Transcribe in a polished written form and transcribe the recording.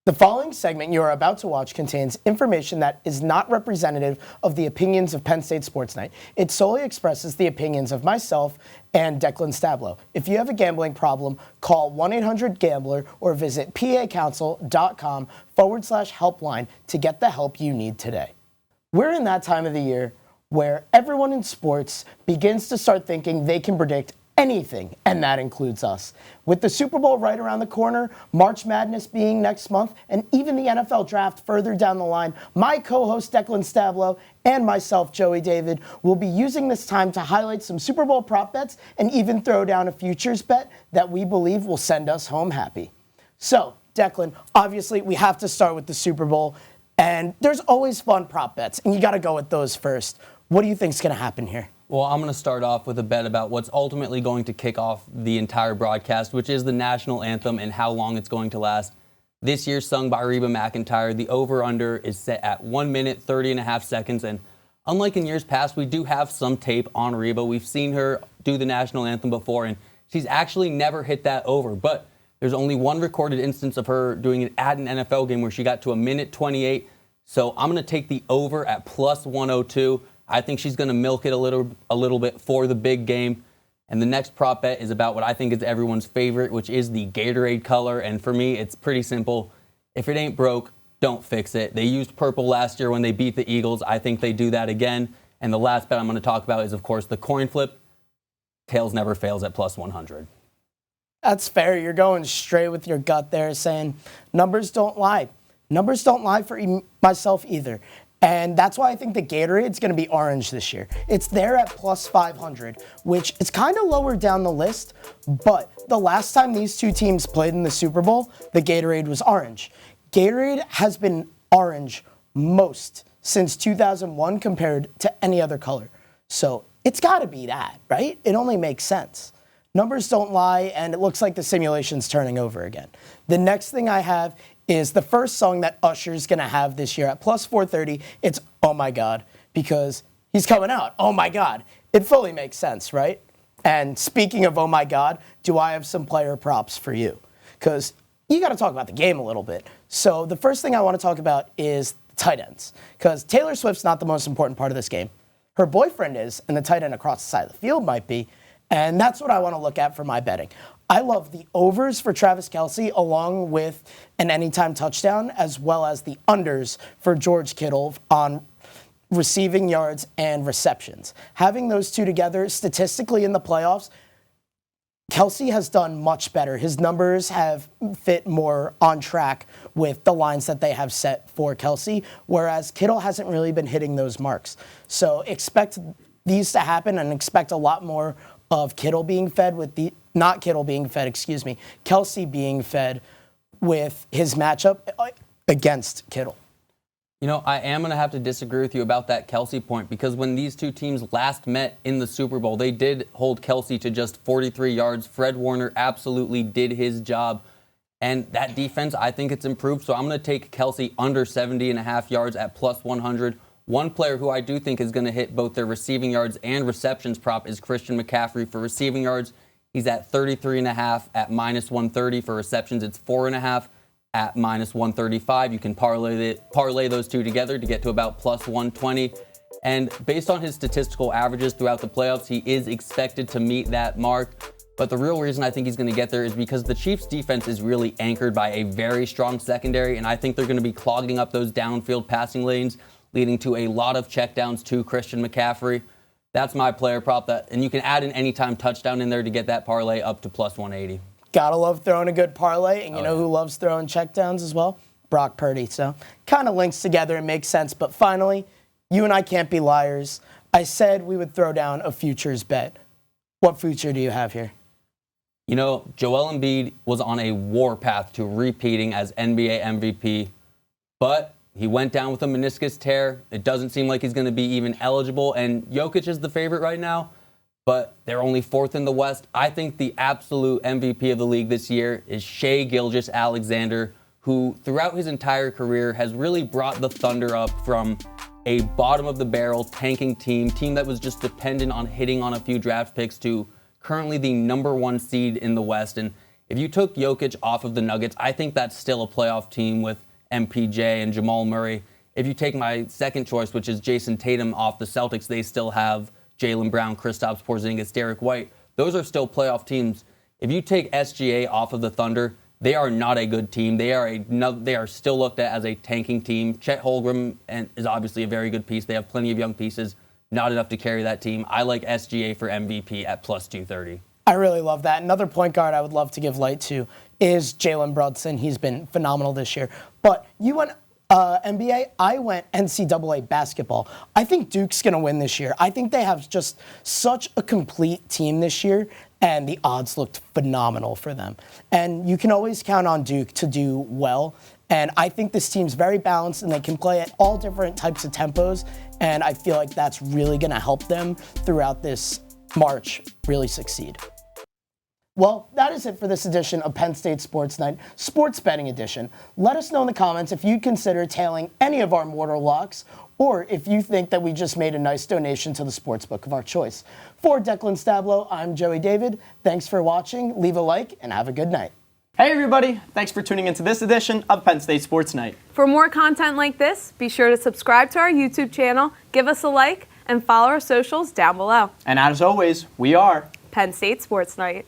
The following segment you are about to watch contains information that is not representative of the opinions of Penn State Sports Night. It solely expresses the opinions of myself and Declan Stablow. If you have a gambling problem, call 1-800-GAMBLER or visit pacouncil.com/helpline to get the help you need today. We're in that time of the year where everyone in sports begins to start thinking they can predict anything, and that includes us. With the Super Bowl right around the corner, March Madness being next month, and even the NFL draft further down the line, my co-host Declan Stablow and myself, Joey David, will be using this time to highlight some Super Bowl prop bets and even throw down a futures bet that we believe will send us home happy. So, Declan, obviously we have to start with the Super Bowl, and there's always fun prop bets, and you got to go with those first. What do you think is going to happen here? Well, I'm going to start off with a bet about what's ultimately going to kick off the entire broadcast, which is the national anthem and how long it's going to last. This year, sung by Reba McEntire, the over-under is set at 1 minute, 30 and a half seconds. And unlike in years past, we do have some tape on Reba. We've seen her do the national anthem before, and she's actually never hit that over. But there's only one recorded instance of her doing it at an NFL game where she got to 1 minute 28. So I'm going to take the over at plus 102. I think she's going to milk it a little bit for the big game. And the next prop bet is about what I think is everyone's favorite, which is the Gatorade color. And for me, it's pretty simple. If it ain't broke, don't fix it. They used purple last year when they beat the Eagles. I think they do that again. And the last bet I'm going to talk about is, of course, the coin flip. Tails never fails at plus 100. That's fair. You're going straight with your gut there, saying numbers don't lie. Numbers don't lie for myself either. And that's why I think the Gatorade's going to be orange this year. It's there at plus 500, which is kind of lower down the list. But the last time these two teams played in the Super Bowl, the Gatorade was orange. Gatorade has been orange most since 2001 compared to any other color. So it's got to be that, right? It only makes sense. Numbers don't lie, and it looks like the simulation's turning over again. The next thing I have is the first song that Usher's going to have this year at plus 430. It's Oh My God, because he's coming out. Oh my God. It fully makes sense, right? And speaking of oh my God, do I have some player props for you? Because you got to talk about the game a little bit. So the first thing I want to talk about is tight ends, because Taylor Swift's not the most important part of this game. Her boyfriend is, and the tight end across the side of the field might be, and that's what I want to look at for my betting. I love the overs for Travis Kelce along with an anytime touchdown, as well as the unders for George Kittle on receiving yards and receptions. Having those two together statistically in the playoffs, Kelce has done much better. His numbers have fit more on track with the lines that they have set for Kelce, whereas Kittle hasn't really been hitting those marks. So expect these to happen and expect a lot more of Kittle being fed with the, not Kittle being fed, Kelce being fed with his matchup against Kittle. You know, I am going to have to disagree with you about that Kelce point, because when these two teams last met in the Super Bowl, they did hold Kelce to just 43 yards. Fred Warner absolutely did his job. And that defense, I think it's improved. So I'm going to take Kelce under 70.5 yards at plus 100. One player who I do think is going to hit both their receiving yards and receptions prop is Christian McCaffrey. For receiving yards, he's at 33.5 at minus 130. For receptions, it's 4.5 at minus 135. You can parlay those two together to get to about plus 120. And based on his statistical averages throughout the playoffs, he is expected to meet that mark. But the real reason I think he's going to get there is because the Chiefs' defense is really anchored by a very strong secondary, and I think they're going to be clogging up those downfield passing lanes, leading to a lot of checkdowns to Christian McCaffrey. That's my player prop, and you can add an anytime touchdown in there to get that parlay up to plus 180. Gotta love throwing a good parlay, and you know who loves throwing checkdowns as well? Brock Purdy. So kind of links together and makes sense. But finally, you and I can't be liars. I said we would throw down a futures bet. What future do you have here? You know, Joel Embiid was on a warpath to repeating as NBA MVP, but he went down with a meniscus tear. It doesn't seem like he's going to be even eligible. And Jokic is the favorite right now, but they're only fourth in the West. I think the absolute MVP of the league this year is Shai Gilgeous-Alexander, who throughout his entire career has really brought the Thunder up from a bottom-of-the-barrel tanking team that was just dependent on hitting on a few draft picks, to currently the number one seed in the West. And If you took Jokic off of the Nuggets, I think that's still a playoff team with MPJ and Jamal Murray. If you take my second choice, which is Jason Tatum off the Celtics, they still have Jaylen Brown, Kristaps Porzingis, Derek White. Those are still playoff teams. If you take SGA off of the Thunder, they are not a good team. They are still looked at as a tanking team. Chet Holmgren is obviously a very good piece. They have plenty of young pieces, not enough to carry that team. I like SGA for MVP at plus 230. I really love that. Another point guard I would love to give light to is Jalen Brunson. He's been phenomenal this year. But you went NBA, I went NCAA basketball. I think Duke's going to win this year. I think they have just such a complete team this year, and the odds looked phenomenal for them. And you can always count on Duke to do well. And I think this team's very balanced, and they can play at all different types of tempos. And I feel like that's really going to help them throughout this March really succeed. Well, that is it for this edition of Penn State Sports Night, Sports Betting Edition. Let us know in the comments if you'd consider tailing any of our mortal locks, or if you think that we just made a nice donation to the sportsbook of our choice. For Declan Stablow, I'm Joey David. Thanks for watching. Leave a like and have a good night. Hey everybody, thanks for tuning into this edition of Penn State Sports Night. For more content like this, be sure to subscribe to our YouTube channel, give us a like, and follow our socials down below. And as always, we are Penn State Sports Night.